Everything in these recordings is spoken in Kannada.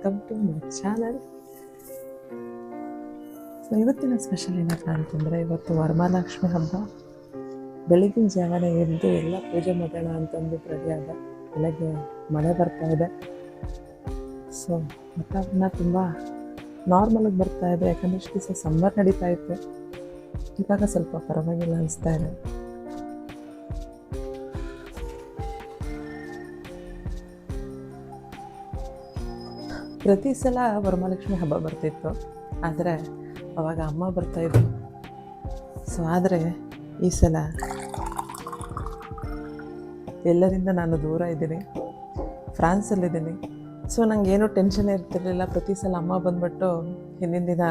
Welcome to my channel. So ಇವತ್ತಿನ ಸ್ಪೆಷಲ್ ಏನಪ್ಪ ಅಂತಂದರೆ, ಇವತ್ತು ವರಮಹಾಲಕ್ಷ್ಮಿ ಹಬ್ಬ. ಬೆಳಗಿನ ಜಾವನೇ ಎದ್ದು ಎಲ್ಲ ಪೂಜೆ ಮಾಡೋಣ ಅಂತಂದ್ಬಿಟ್ಟು ರೆಡಿ ಆದ. ಬೆಳಗ್ಗೆ ಮಳೆ ಬರ್ತಾ ಇದೆ. ಸೊ ವಾತಾವರಣ ತುಂಬ ನಾರ್ಮಲಾಗಿ ಬರ್ತಾ ಇದೆ, ಯಾಕಂದರೆ ಇಷ್ಟು ದಿವಸ ಸಮ್ಮರ್ ನಡೀತಾ ಇತ್ತು. ಇವಾಗ ಸ್ವಲ್ಪ ಪರವಾಗಿಲ್ಲ ಅನಿಸ್ತಾ ಇದೆ. ಪ್ರತಿ ಸಲ ವರಮಹಾಲಕ್ಷ್ಮಿ ಹಬ್ಬ ಬರ್ತಿತ್ತು, ಆದರೆ ಅವಾಗ ಅಮ್ಮ ಬರ್ತಾಯಿದ್ರು. ಸೊ ಆದರೆ ಈ ಸಲ ಎಲ್ಲರಿಂದ ನಾನು ದೂರ ಇದ್ದೀನಿ, ಫ್ರಾನ್ಸಲ್ಲಿದ್ದೀನಿ. ಸೊ ನನಗೇನು ಟೆನ್ಷನ್ ಇರ್ತಿರ್ಲಿಲ್ಲ. ಪ್ರತಿ ಸಲ ಅಮ್ಮ ಬಂದುಬಿಟ್ಟು ಹಿಂದಿನ ದಿನ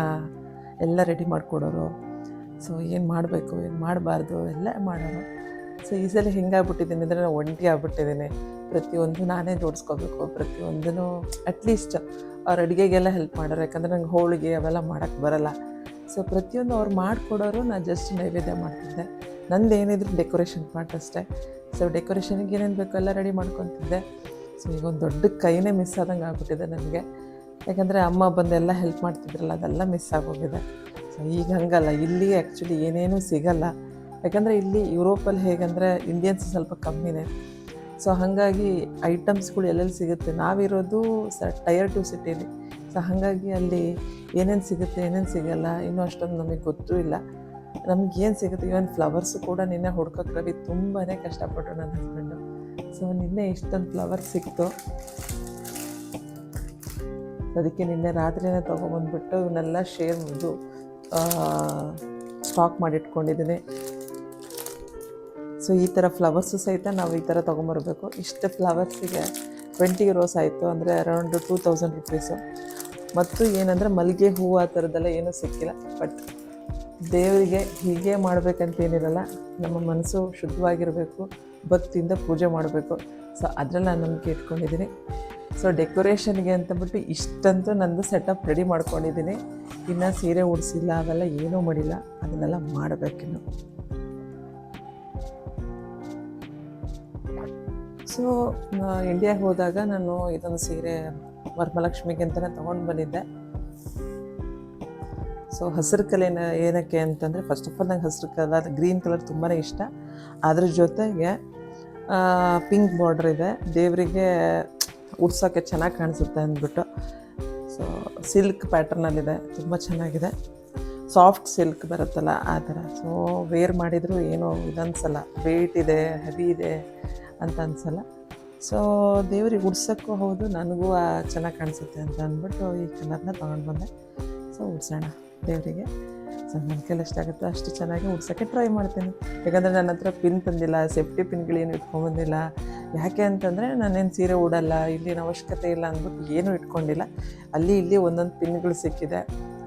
ಎಲ್ಲ ರೆಡಿ ಮಾಡಿಕೊಡೋರು. ಸೊ ಏನು ಮಾಡಬೇಕು ಏನು ಮಾಡಬಾರ್ದು ಎಲ್ಲ ಮಾಡೋರು. ಸೊ ಈ ಸಲ ಹೆಂಗಾಗ್ಬಿಟ್ಟಿದ್ದೀನಿ ಅಂದರೆ, ನಾನು ಒಂಟಿ ಆಗ್ಬಿಟ್ಟಿದ್ದೀನಿ. ಪ್ರತಿಯೊಂದು ನಾನೇ ಜೋಡಿಸ್ಕೋಬೇಕು. ಪ್ರತಿಯೊಂದೂ ಅಟ್ಲೀಸ್ಟ್ ಅವ್ರ ಅಡುಗೆಗೆಲ್ಲ ಹೆಲ್ಪ್ ಮಾಡೋರು, ಯಾಕಂದರೆ ನಂಗೆ ಹೋಳಿಗೆ ಅವೆಲ್ಲ ಮಾಡೋಕ್ಕೆ ಬರೋಲ್ಲ. ಸೊ ಪ್ರತಿಯೊಂದು ಅವ್ರು ಮಾಡಿಕೊಡೋರು, ನಾನು ಜಸ್ಟ್ ನೈವೇದ್ಯ ಮಾಡ್ತಿದ್ದೆ. ನಂದು ಏನಿದ್ರು ಡೆಕೋರೇಷನ್ ಪಾರ್ಟ್ ಅಷ್ಟೇ. ಸೊ ಡೆಕೋರೇಷನ್ಗೆ ಏನೇನು ಬೇಕೋ ಎಲ್ಲ ರೆಡಿ ಮಾಡ್ಕೊತಿದ್ದೆ. ಸೊ ಈಗ ಒಂದು ದೊಡ್ಡ ಕೈನೇ ಮಿಸ್ ಆದಂಗೆ ಆಗ್ಬಿಟ್ಟಿದೆ ನನಗೆ, ಯಾಕಂದರೆ ಅಮ್ಮ ಬಂದೆಲ್ಲ ಹೆಲ್ಪ್ ಮಾಡ್ತಿದ್ರಲ್ಲ, ಅದೆಲ್ಲ ಮಿಸ್ ಆಗೋಗಿದೆ. ಸೊ ಈಗ ಹಂಗಲ್ಲ, ಇಲ್ಲಿ ಆ್ಯಕ್ಚುಲಿ ಏನೇನೂ ಸಿಗಲ್ಲ. ಯಾಕಂದರೆ ಇಲ್ಲಿ ಯುರೋಪಲ್ಲಿ ಹೇಗಂದರೆ ಇಂಡಿಯನ್ಸ್ ಸ್ವಲ್ಪ ಕಮ್ಮಿನೇ. ಸೊ ಹಾಗಾಗಿ ಐಟಮ್ಸ್ಗಳು ಎಲ್ಲೆಲ್ಲಿ ಸಿಗುತ್ತೆ. ನಾವಿರೋದು ಟೈರ್ 2 ಸಿಟಿಲಿ. ಸೊ ಹಾಗಾಗಿ ಅಲ್ಲಿ ಏನೇನು ಸಿಗುತ್ತೆ ಏನೇನು ಸಿಗಲ್ಲ ಇನ್ನೂ ಅಷ್ಟೊಂದು ನಮಗೆ ಗೊತ್ತೂ ಇಲ್ಲ. ನಮಗೇನು ಸಿಗುತ್ತೆ, ಇವನ್ ಫ್ಲವರ್ಸು ಕೂಡ ನಿನ್ನೆ ಹುಡ್ಕೋಕ್ಕೆ ರವಿ ತುಂಬಾ ಕಷ್ಟಪಟ್ಟರು ನನ್ನ ಹಸ್ಬೆಂಡು. ಸೊ ನಿನ್ನೆ ಇಷ್ಟೊಂದು ಫ್ಲವರ್ಸ್ ಸಿಕ್ತು. ಅದಕ್ಕೆ ನಿನ್ನೆ ರಾತ್ರಿನೇ ತೊಗೊಬಂದ್ಬಿಟ್ಟು ಇವನ್ನೆಲ್ಲ ಸ್ಟಾಕ್ ಮಾಡಿಟ್ಕೊಂಡಿದ್ದೀನಿ. ಸೊ ಈ ಥರ ಫ್ಲವರ್ಸು ಸಹಿತ ನಾವು ಈ ಥರ ತೊಗೊಂಬರ್ಬೇಕು. ಇಷ್ಟು ಫ್ಲವರ್ಸಿಗೆ 20 euros ಆಯಿತು, ಅಂದರೆ ಅರೌಂಡ್ 2000 rupees. ಮತ್ತು ಏನಂದರೆ ಮಲ್ಲಿಗೆ ಹೂವು ಆ ಥರದ್ದೆಲ್ಲ ಏನೂ ಸಿಕ್ಕಿಲ್ಲ. ಬಟ್ ದೇವರಿಗೆ ಹೀಗೆ ಮಾಡಬೇಕಂತೇನಿರಲ್ಲ, ನಮ್ಮ ಮನಸ್ಸು ಶುದ್ಧವಾಗಿರಬೇಕು, ಭಕ್ತಿಯಿಂದ ಪೂಜೆ ಮಾಡಬೇಕು. ಸೊ ಅದರಲ್ಲಿ ನಾನು ನಂಬಿಕೆ ಇಟ್ಕೊಂಡಿದ್ದೀನಿ. ಸೊ ಡೆಕೋರೇಷನ್ಗೆ ಅಂತಬಿಟ್ಟು ಇಷ್ಟಂತೂ ನಂದು ಸೆಟಪ್ ರೆಡಿ ಮಾಡ್ಕೊಂಡಿದ್ದೀನಿ. ಇನ್ನು ಸೀರೆ ಉಡಿಸಿಲ್ಲ, ಅವೆಲ್ಲ ಏನೂ ಮಾಡಿಲ್ಲ, ಅದನ್ನೆಲ್ಲ ಮಾಡಬೇಕಿನ್ನು. ಸೊ ಇಂಡಿಯಾಗೆ ಹೋದಾಗ ನಾನು ಇದೊಂದು ಸೀರೆ ವರಮಹಾಲಕ್ಷ್ಮಿಗೆ ಅಂತಲೇ ತೊಗೊಂಡು ಬಂದಿದ್ದೆ. ಸೊ ಹಸಿರು ಕಲೆನ ಏನಕ್ಕೆ ಅಂತಂದರೆ, ಫಸ್ಟ್ ಆಫ್ ಆಲ್ ನಂಗೆ ಹಸಿರು ಕಲರ್, ಗ್ರೀನ್ ಕಲರ್ ತುಂಬಾ ಇಷ್ಟ. ಅದ್ರ ಜೊತೆಗೆ ಪಿಂಕ್ ಬಾರ್ಡ್ರ್ ಇದೆ, ದೇವರಿಗೆ ಉಡ್ಸೋಕ್ಕೆ ಚೆನ್ನಾಗಿ ಕಾಣಿಸುತ್ತೆ ಅಂದ್ಬಿಟ್ಟು. ಸೊ ಸಿಲ್ಕ್ ಪ್ಯಾಟರ್ನಲ್ಲಿದೆ, ತುಂಬ ಚೆನ್ನಾಗಿದೆ. ಸಾಫ್ಟ್ ಸಿಲ್ಕ್ ಬರುತ್ತಲ್ಲ ಆ ಥರ. ಸೊ ವೇರ್ ಮಾಡಿದರೂ ಏನೋ ಇದನ್ಸಲ್ಲ, ವೇಟ್ ಇದೆ, ಹೆವಿ ಇದೆ ಅಂತ ಅನಿಸಲ್ಲ. ಸೊ ದೇವ್ರಿಗೆ ಉಡ್ಸೋಕ್ಕೂ ಹೌದು, ನನಗೂ ಚೆನ್ನಾಗಿ ಕಾಣಿಸುತ್ತೆ ಅಂತ ಅಂದ್ಬಿಟ್ಟು ಈ ಕಲರ್ನ ತೊಗೊಂಡು ಬಂದೆ. ಸೊ ಉಡ್ಸೋಣ ದೇವರಿಗೆ. ಸೊ ನನ್ನ ಕೈಲಿ ಎಷ್ಟಾಗುತ್ತೋ ಅಷ್ಟು ಚೆನ್ನಾಗಿ ಉಡ್ಸೋಕ್ಕೆ ಟ್ರೈ ಮಾಡ್ತೀನಿ. ಯಾಕಂದರೆ ನನ್ನ ಹತ್ರ ಪಿನ್ ತಂದಿಲ್ಲ, ಸೇಫ್ಟಿ ಪಿನ್ಗಳೇನು ಇಟ್ಕೊಂಬಂದಿಲ್ಲ. ಯಾಕೆ ಅಂತಂದರೆ ನಾನೇನು ಸೀರೆ ಉಡಲ್ಲ, ಇಲ್ಲಿನ ಅವಶ್ಯಕತೆ ಇಲ್ಲ ಅಂದ್ಬಿಟ್ಟು ಏನೂ ಇಟ್ಕೊಂಡಿಲ್ಲ. ಅಲ್ಲಿ ಇಲ್ಲಿ ಒಂದೊಂದು ಪಿನ್ಗಳು ಸಿಕ್ಕಿದೆ,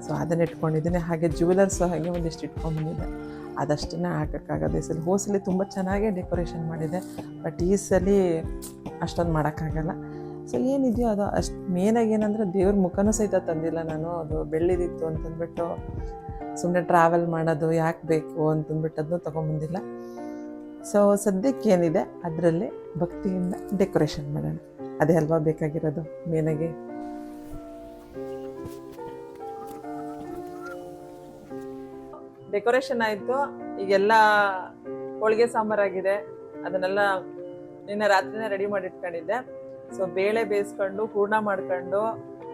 ಸೊ ಅದನ್ನು ಇಟ್ಕೊಂಡಿದ್ದೀನಿ. ಹಾಗೆ ಜ್ಯುವೆಲರ್ಸು ಹಾಗೆ ಒಂದಿಷ್ಟು ಇಟ್ಕೊಂಡ್ಬಂದಿದ್ದೆ, ಅದಷ್ಟನ್ನೇ ಹಾಕೋಕ್ಕಾಗೋದು. ಈ ಸಲ ಹೋಸಲಿ ತುಂಬ ಚೆನ್ನಾಗೇ ಡೆಕೋರೇಷನ್ ಮಾಡಿದೆ, ಬಟ್ ಈ ಸಲ ಅಷ್ಟೊಂದು ಮಾಡೋಕ್ಕಾಗಲ್ಲ. ಸೊ ಏನಿದೆಯೋ ಅದು ಅಷ್ಟು ಮೇನಾಗಿ ಏನಂದರೆ, ದೇವ್ರ ಮುಖನೂ ಸಹಿತ ತಂದಿಲ್ಲ ನಾನು. ಅದು ಬೆಳ್ಳಿದಿತ್ತು ಅಂತಂದ್ಬಿಟ್ಟು ಸುಮ್ಮನೆ ಟ್ರಾವೆಲ್ ಮಾಡೋದು ಯಾಕೆ ಬೇಕು ಅಂತಂದ್ಬಿಟ್ಟು ಅದನ್ನು ತೊಗೊಂಬಂದಿಲ್ಲ. ಸೊ ಸದ್ಯಕ್ಕೆ ಏನಿದೆ ಅದರಲ್ಲಿ ಭಕ್ತಿಯಿಂದ ಡೆಕೋರೇಷನ್ ಮಾಡೋಣ, ಅದೇ ಅಲ್ವಾ ಬೇಕಾಗಿರೋದು ಮೇನಾಗಿ. ಡೆಕೋರೇಷನ್ ಆಯಿತು. ಈಗೆಲ್ಲ ಹೋಳಿಗೆ ಸಾಂಬಾರಾಗಿದೆ, ಅದನ್ನೆಲ್ಲ ನಿನ್ನೆ ರಾತ್ರಿನೇ ರೆಡಿ ಮಾಡಿಟ್ಕೊಂಡಿದ್ದೆ. ಸೊ ಬೇಳೆ ಬೇಯಿಸ್ಕೊಂಡು, ಹೂರ್ಣ ಮಾಡ್ಕೊಂಡು,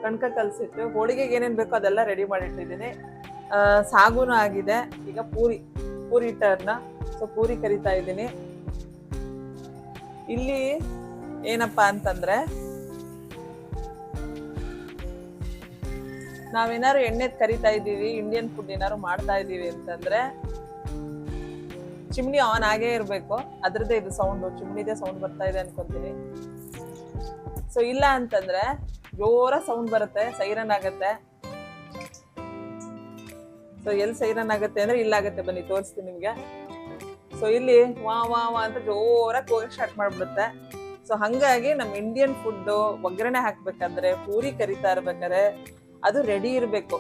ಕಣ್ಕ ಕಲಸಿಟ್ಟು, ಹೋಳಿಗೆಗೆ ಏನೇನು ಬೇಕೋ ಅದೆಲ್ಲ ರೆಡಿ ಮಾಡಿಟ್ಟಿದ್ದೀನಿ. ಸಾಗುನೂ ಆಗಿದೆ. ಈಗ ಪೂರಿ ಟರ್ನ. ಸೊ ಪೂರಿ ಕರಿತಾ ಇದ್ದೀನಿ. ಇಲ್ಲಿ ಏನಪ್ಪ ಅಂತಂದರೆ, ನಾವೇನಾದ್ರು ಎಣ್ಣೆದ್ ಕರಿತಾ ಇದ್ದೀವಿ, ಇಂಡಿಯನ್ ಫುಡ್ ಏನಾದ್ರು ಮಾಡ್ತಾ ಇದ್ದೀವಿ ಅಂತಂದ್ರೆ ಚಿಮ್ನಿ ಆನ್ ಆಗೇ ಇರಬೇಕು. ಅದ್ರದ್ದೇ ಇದು ಸೌಂಡು, ಚಿಮ್ನಿದೇ ಸೌಂಡ್ ಬರ್ತಾ ಇದೆ ಅನ್ಕೊಂತೀನಿ. ಸೊ ಇಲ್ಲ ಅಂತಂದ್ರೆ ಜೋರ ಸೌಂಡ್ ಬರುತ್ತೆ, ಸೈರನ್ ಆಗತ್ತೆ. ಸೊ ಎಲ್ಲಿ ಸೈರನ್ ಆಗುತ್ತೆ ಅಂದ್ರೆ ಇಲ್ಲಾಗತ್ತೆ, ಬನ್ನಿ ತೋರಿಸ್ತೀನಿ ನಿಮ್ಗೆ. ಸೊ ಇಲ್ಲಿ ವಾ ವಾ ವಾ ಅಂತ ಜೋರಾಗಿ ಹೋಗಕ್ಕೆ ಸ್ಟಾರ್ಟ್ ಮಾಡ್ಬಿಡುತ್ತೆ. ಸೊ ಹಂಗಾಗಿ ನಮ್ಮ ಇಂಡಿಯನ್ ಫುಡ್ ಒಗ್ಗರಣೆ ಹಾಕ್ಬೇಕಾದ್ರೆ, ಪೂರಿ ಕರಿತಾ ಇರ್ಬೇಕಾದ್ರೆ ಅದು ರೆಡಿ ಇರಬೇಕು.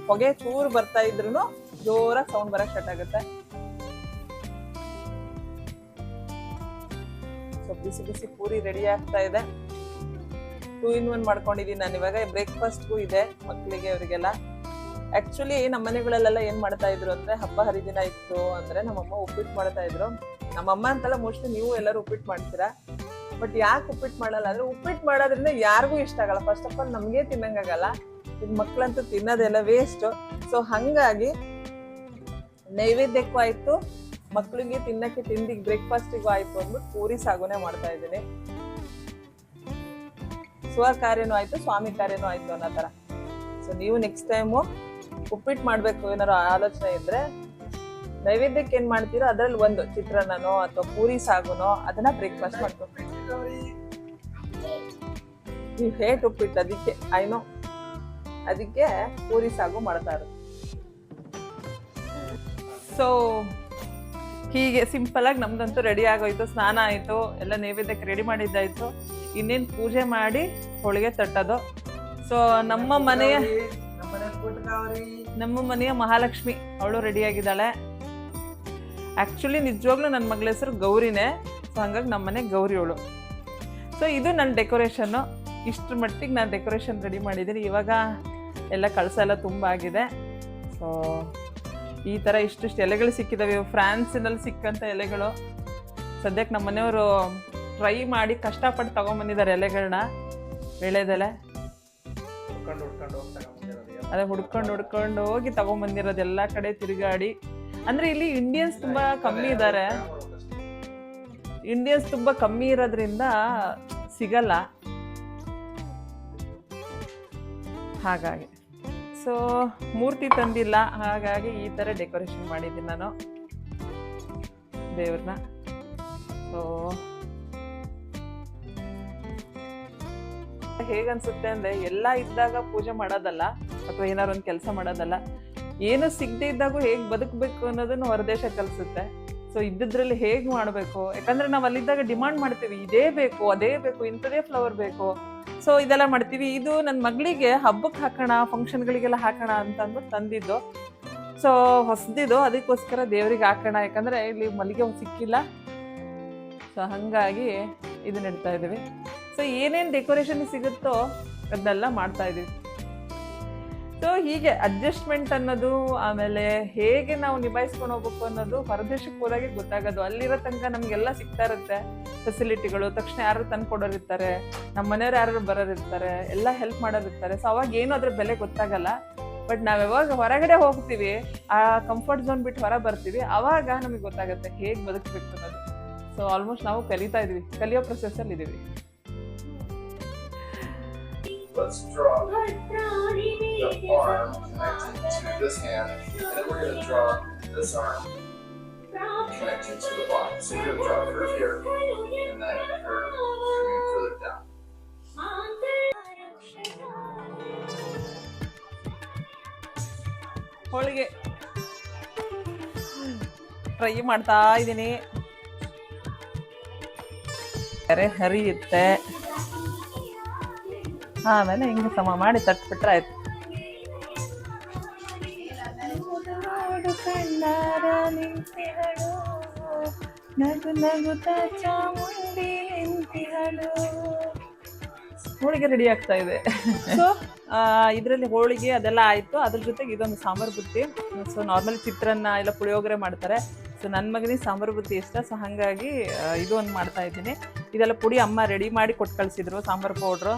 ಹೊಗೆ ಚೂರು ಬರ್ತಾ ಇದ್ರು ಜೋರಾಗಿ ಸೌಂಡ್ ಬರಕ್ ಸ್ಟಾರ್ಟ್ ಆಗುತ್ತೆ. ಸೊ ಬಿಸಿ ಬಿಸಿ ಪೂರಿ ರೆಡಿ ಆಗ್ತಾ ಇದೆ. 2 in 1 ಮಾಡ್ಕೊಂಡಿದ್ದೀನಿ ನಾನು ಇವಾಗ. ಬ್ರೇಕ್ಫಾಸ್ಟ್ಗೂ ಇದೆ ಮಕ್ಕಳಿಗೆ ಅವರಿಗೆಲ್ಲ. ಆಕ್ಚುಲಿ ನಮ್ಮ ಮನೆಗಳಲ್ಲೆಲ್ಲ ಏನ್ ಮಾಡ್ತಾ ಇದ್ರು ಅಂದ್ರೆ ಹಬ್ಬ ಹರಿದಿನ ಇತ್ತು ಅಂದ್ರೆ ನಮ್ಮಮ್ಮ ಉಪ್ಪಿಟ್ಟು ಮಾಡ್ತಾ ಇದ್ರು. ನಮ್ಮಮ್ಮ ಅಂತಲ್ಲ, ಮೋಸ್ಟ್ಲಿ ನೀವು ಎಲ್ಲರೂ ಉಪ್ಪಿಟ್ಟು ಮಾಡ್ತೀರಾ. ಬಟ್ ಯಾಕೆ ಉಪ್ಪಿಟ್ಟು ಮಾಡಲ್ಲ ಅಂದ್ರೆ ಉಪ್ಪಿಟ್ಟು ಮಾಡೋದ್ರಿಂದ ಯಾರಿಗೂ ಇಷ್ಟ ಆಗಲ್ಲ. ಫಸ್ಟ್ ಆಫ್ ಆಲ್ ನಮ್ಗೆ ತಿನ್ನಂಗಾಗಲ್ಲ, ಇದು ಮಕ್ಳಂತೂ ತಿನ್ನೋದೆಲ್ಲ ವೇಸ್ಟ್. ಸೊ ಹಂಗಾಗಿ ನೈವೇದ್ಯಕ್ಕೂ ಆಯ್ತು, ಮಕ್ಳಿಗೆ ತಿನ್ನಕ್ಕೆ ತಿಂಡಿಗೆ ಬ್ರೇಕ್ಫಾಸ್ಟಿಗೂ ಆಯ್ತು ಅಂದ್ಬಿಟ್ಟು ಪೂರಿ ಸಾಗುನೆ ಮಾಡ್ತಾ ಇದ್ದೀನಿ. ಸ್ವ ಕಾರ್ಯನೂ ಆಯ್ತು, ಸ್ವಾಮಿ ಕಾರ್ಯನೂ ಆಯ್ತು ಅನ್ನೋ ತರ. ಸೊ ನೀವು ನೆಕ್ಸ್ಟ್ ಟೈಮು ಉಪ್ಪಿಟ್ಟು ಮಾಡ್ಬೇಕು ಏನಾರು ಆಲೋಚನೆ ಇದ್ರೆ ನೈವೇದ್ಯಕ್ಕೆ ಏನ್ ಮಾಡ್ತೀರೋ ಅದ್ರಲ್ಲಿ ಒಂದು ಚಿತ್ರಾನ್ನನೋ ಅಥವಾ ಪೂರಿ ಸಾಗುನೋ ಅದನ್ನ ಬ್ರೇಕ್ಫಾಸ್ಟ್ ಮಾಡ್ಬೇಕು. ನೀವು ಹೇಟ್ ಉಪ್ಪಿಟ್ಟು, ಅದಕ್ಕೆ ಐನೋ, ಅದಕ್ಕೆ ಪೂರಿ ಸಾಗು ಮಾಡ್ತಾ ಇರೋದು. ಸೊ ಹೀಗೆ ಸಿಂಪಲ್ ಆಗಿ ನಮ್ದಂತೂ ರೆಡಿ ಆಗೋಯ್ತು. ಸ್ನಾನ ಆಯ್ತು, ಎಲ್ಲ ನೈವೇದ್ಯಕ್ಕೆ ರೆಡಿ ಮಾಡಿದ್ದಾಯ್ತು. ಇನ್ನೇನು ಪೂಜೆ ಮಾಡಿ ಹೋಳಿಗೆ ತಟ್ಟೋದು. ಸೊ ನಮ್ಮ ಮನೆಯ ಮಹಾಲಕ್ಷ್ಮಿ ಅವಳು ರೆಡಿ ಆಗಿದ್ದಾಳೆ. ಆಕ್ಚುಲಿ ನಿಜವಾಗ್ಲೂ ನನ್ನ ಮಗಳ ಹೆಸರು ಗೌರಿನೇ. ಸೊ ಹಂಗಾಗಿ ನಮ್ಮ ಮನೆ ಗೌರಿ ಅವಳು. ಸೊ ಇದು ನನ್ನ ಡೆಕೋರೇಷನ್ನು. ಇಷ್ಟರ ಮಟ್ಟಿಗೆ ನಾನು ಡೆಕೋರೇಷನ್ ರೆಡಿ ಮಾಡಿದ್ದೀನಿ. ಇವಾಗ ಎಲ್ಲ ಕಳಸ ಎಲ್ಲ ತುಂಬ ಆಗಿದೆ. ಸೊ ಈ ಥರ ಇಷ್ಟಿಷ್ಟು ಎಲೆಗಳು ಸಿಕ್ಕಿದ್ದಾವೆ. ಫ್ರಾನ್ಸಿನಲ್ಲಿ ಸಿಕ್ಕಂಥ ಎಲೆಗಳು. ಸದ್ಯಕ್ಕೆ ನಮ್ಮ ಮನೆಯವರು ಟ್ರೈ ಮಾಡಿ ಕಷ್ಟಪಟ್ಟು ತೊಗೊಂಬಂದಿದ್ದಾರೆ ಎಲೆಗಳನ್ನ, ಬೆಳೆದೆಲೆ. ಅದೇ ಹುಡ್ಕೊಂಡು ಹೋಗಿ ತಗೊಂಬಂದಿರೋದು ಎಲ್ಲ ಕಡೆ ತಿರುಗಾಡಿ. ಅಂದ್ರೆ ಇಲ್ಲಿ ಇಂಡಿಯನ್ಸ್ ತುಂಬಾ ಕಮ್ಮಿ ಇದ್ದಾರೆ. ಇಂಡಿಯನ್ಸ್ ತುಂಬಾ ಕಮ್ಮಿ ಇರೋದ್ರಿಂದ ಸಿಗಲ್ಲ, ಹಾಗಾಗಿ. ಸೊ ಮೂರ್ತಿ ತಂದಿಲ್ಲ, ಹಾಗಾಗಿ ಈ ತರ ಡೆಕೋರೇಷನ್ ಮಾಡಿದ್ದೀನಿ ನಾನು ದೇವ್ರನ್ನ. ಸೊ ಹೇಗನ್ಸುತ್ತೆ ಅಂದ್ರೆ ಎಲ್ಲ ಇದ್ದಾಗ ಪೂಜೆ ಮಾಡೋದಲ್ಲ ಅಥವಾ ಏನಾರು ಒಂದು ಕೆಲಸ ಮಾಡೋದಲ್ಲ, ಏನು ಸಿಗದೆ ಇದ್ದಾಗೂ ಹೇಗೆ ಬದುಕಬೇಕು ಅನ್ನೋದನ್ನು ಹೊರದೇಶ ಕಲಿಸುತ್ತೆ. ಸೊ ಇದ್ದಿದ್ರಲ್ಲಿ ಹೇಗೆ ಮಾಡಬೇಕು, ಯಾಕಂದ್ರೆ ನಾವು ಅಲ್ಲಿದ್ದಾಗ ಡಿಮಾಂಡ್ ಮಾಡ್ತೀವಿ, ಇದೇ ಬೇಕು, ಅದೇ ಬೇಕು, ಇಂಥದೇ ಫ್ಲವರ್ ಬೇಕು. ಸೊ ಇದೆಲ್ಲ ಮಾಡ್ತೀವಿ. ಇದು ನನ್ನ ಮಗಳಿಗೆ ಹಬ್ಬಕ್ಕೆ ಹಾಕೋಣ, ಫಂಕ್ಷನ್ಗಳಿಗೆಲ್ಲ ಹಾಕೋಣ ಅಂತ ಅಂದ್ಬಿಟ್ಟು ತಂದಿದ್ದು. ಸೊ ಹೊಸದಿದ್ದು, ಅದಕ್ಕೋಸ್ಕರ ದೇವ್ರಿಗೆ ಹಾಕೋಣ, ಯಾಕಂದ್ರೆ ಇಲ್ಲಿ ಮಲ್ಲಿಗೆ ಸಿಕ್ಕಿಲ್ಲ. ಸೊ ಹಾಗಾಗಿ ಇದನ್ನ ಇಡ್ತಾ ಇದ್ದೀವಿ. ಸೊ ಏನೇನು ಡೆಕೋರೇಷನ್ ಸಿಗುತ್ತೋ ಅದನ್ನೆಲ್ಲ ಮಾಡ್ತಾ ಇದೀವಿ. ಸೊ ಹೀಗೆ ಅಡ್ಜಸ್ಟ್ಮೆಂಟ್ ಅನ್ನೋದು, ಆಮೇಲೆ ಹೇಗೆ ನಾವು ನಿಭಾಯಿಸ್ಕೊಂಡು ಹೋಗ್ಬೇಕು ಅನ್ನೋದು ಹೊರದೇಶಕ್ಕೆ ಹೋದಾಗೆ ಗೊತ್ತಾಗೋದು. ಅಲ್ಲಿರೋ ತನಕ ನಮಗೆಲ್ಲ ಸಿಗ್ತಾ ಇರುತ್ತೆ ಫೆಸಿಲಿಟಿಗಳು. ತಕ್ಷಣ ಯಾರು ತಂದು ಕೊಡೋರು ಇರ್ತಾರೆ, ನಮ್ಮ ಮನೆಯವ್ರು ಯಾರು ಬರೋರು ಇರ್ತಾರೆ, ಎಲ್ಲ ಹೆಲ್ಪ್ ಮಾಡೋರು ಇರ್ತಾರೆ. ಸೊ ಅವಾಗ ಏನು ಅದ್ರ ಬೆಲೆ ಗೊತ್ತಾಗಲ್ಲ. ಬಟ್ ನಾವು ಯಾವಾಗ ಹೊರಗಡೆ ಹೋಗ್ತೀವಿ, ಆ ಕಂಫರ್ಟ್ ಝೋನ್ ಬಿಟ್ಟು ಹೊರ ಬರ್ತೀವಿ, ಅವಾಗ ನಮಗೆ ಗೊತ್ತಾಗುತ್ತೆ ಹೇಗೆ ಬದುಕಬೇಕು ಅನ್ನೋದು. ಸೊ ಆಲ್ಮೋಸ್ಟ್ ನಾವು ಕಲಿತಾ ಇದೀವಿ, ಕಲಿಯೋ ಪ್ರೊಸೆಸ್ಸಲ್ಲಿ ಇದ್ದೀವಿ. Let's draw the arm connected to this hand, and then we're going to draw this arm connected to the body. So we're going to draw a curve here, and then a curve coming further down. Holige fry ಮಾಡ್ತಾ ಇದ್ದೀನಿ. ಹರಿಯುತ್ತೆ, ಆಮೇಲೆ ಹಿಂಗೆ ಸಮ ಮಾಡಿ ತಟ್ಬಿಟ್ರೆ ಆಯ್ತು. ಹೋಳಿಗೆ ರೆಡಿ ಆಗ್ತಾ ಇದೆ. ಸೊ ಇದರಲ್ಲಿ ಹೋಳಿಗೆ ಅದೆಲ್ಲ ಆಯ್ತು. ಅದ್ರ ಜೊತೆಗೆ ಇದೊಂದು ಸಾಂಬಾರು ಬುತ್ತಿ. ಸೊ ನಾರ್ಮಲ್ ಚಿತ್ರಾನ್ನ ಎಲ್ಲ ಪುಳಿಯೋಗರೆ ಮಾಡ್ತಾರೆ. ಸೊ ನನ್ನ ಮಗನಿಗೆ ಸಾಂಬಾರು ಬುತ್ತಿ ಇಷ್ಟ. ಸೊ ಹಾಗಾಗಿ ಇದು ಒಂದು ಮಾಡ್ತಾ ಇದ್ದೀನಿ. ಇದೆಲ್ಲ ಪುಡಿ ಅಮ್ಮ ರೆಡಿ ಮಾಡಿ ಕೊಟ್ಟು ಕಳಿಸಿದ್ರು, ಸಾಂಬಾರು ಪೌಡ್ರು.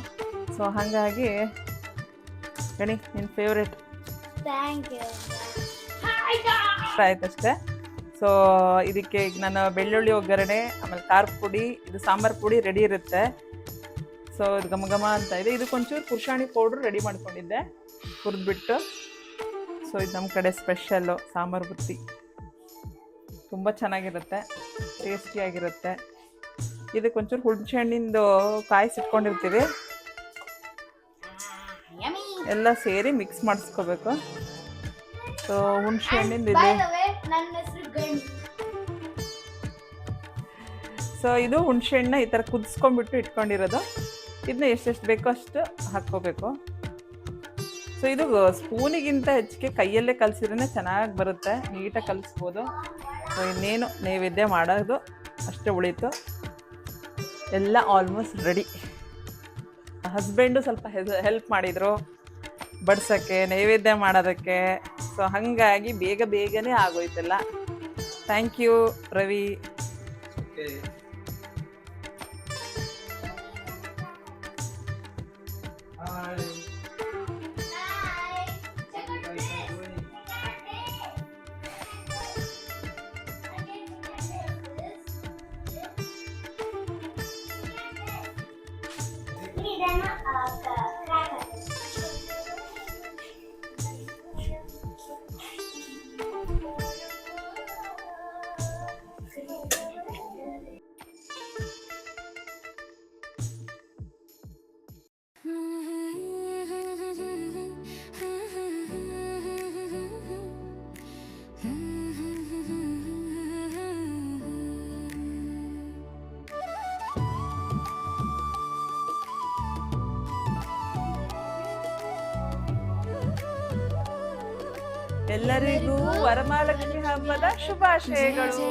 ಸೊ ಹಾಗಾಗಿ ಗಣಿ ನಿನ್ನ ಫೇವ್ರೇಟ್ ಆಯ್ತಷ್ಟೇ. ಸೊ ಇದಕ್ಕೆ ನಾನು ಬೆಳ್ಳುಳ್ಳಿ ಒಗ್ಗರಣೆ, ಆಮೇಲೆ ಖಾರದ ಪುಡಿ, ಇದು ಸಾಂಬಾರು ಪುಡಿ ರೆಡಿ ಇರುತ್ತೆ. ಸೊ ಇದು ಘಮ ಘಮ ಅಂತ ಇದೆ. ಇದಕ್ಕೊಂಚೂರು ಕುರ್ಷಾಣಿ ಪೌಡ್ರು ರೆಡಿ ಮಾಡ್ಕೊಂಡಿದ್ದೆ, ಹುರಿದ್ಬಿಟ್ಟು. ಸೊ ಇದು ನಮ್ಮ ಕಡೆ ಸ್ಪೆಷಲ್ಲು ಸಾಂಬಾರು ಬುತ್ತಿ. ತುಂಬ ಚೆನ್ನಾಗಿರುತ್ತೆ, ಟೇಸ್ಟಿಯಾಗಿರುತ್ತೆ. ಇದಕ್ಕೊಂಚೂರು ಹುಣಸೆ ಹಣ್ಣಿಂದು ಕಾಯಿಸಿಟ್ಕೊಂಡಿರ್ತೀವಿ, ಎಲ್ಲ ಸೇರಿ ಮಿಕ್ಸ್ ಮಾಡಿಸ್ಕೋಬೇಕು. ಸೊ ಹುಣಸೆ ಹಣ್ಣಿಂದ ಇದೆ. ಸೊ ಇದು ಹುಣಸೆ ಹಣ್ಣನ್ನ ಈ ಥರ ಕುದಿಸ್ಕೊಂಡ್ಬಿಟ್ಟು ಇಟ್ಕೊಂಡಿರೋದು. ಇದನ್ನ ಎಷ್ಟೆಷ್ಟು ಬೇಕೋ ಅಷ್ಟು ಹಾಕ್ಕೋಬೇಕು. ಸೊ ಇದು ಸ್ಪೂನಿಗಿಂತ ಹೆಚ್ಚಿಗೆ ಕೈಯಲ್ಲೇ ಕಲಸಿದ್ರೆ ಚೆನ್ನಾಗಿ ಬರುತ್ತೆ, ನೀಟಾಗಿ ಕಲಿಸ್ಬೋದು. ಸೊ ಇನ್ನೇನು ನೈವೇದ್ಯ ಮಾಡೋದು ಅಷ್ಟೇ ಉಳೀತು. ಎಲ್ಲ ಆಲ್ಮೋಸ್ಟ್ ರೆಡಿ. ಹಸ್ಬೆಂಡು ಸ್ವಲ್ಪ ಹೆಲ್ಪ್ ಮಾಡಿದರು ಬಡ್ಸೋಕ್ಕೆ, ನೈವೇದ್ಯ ಮಾಡೋದಕ್ಕೆ. ಸೊ ಹಾಗಾಗಿ ಬೇಗನೆ ಆಗೋಯ್ತಲ್ಲ. Thank you Ravi. ಎಲ್ಲರಿಗೂ ವರಮಹಾಲಕ್ಷ್ಮಿ ಹಬ್ಬದ ಶುಭಾಶಯಗಳು.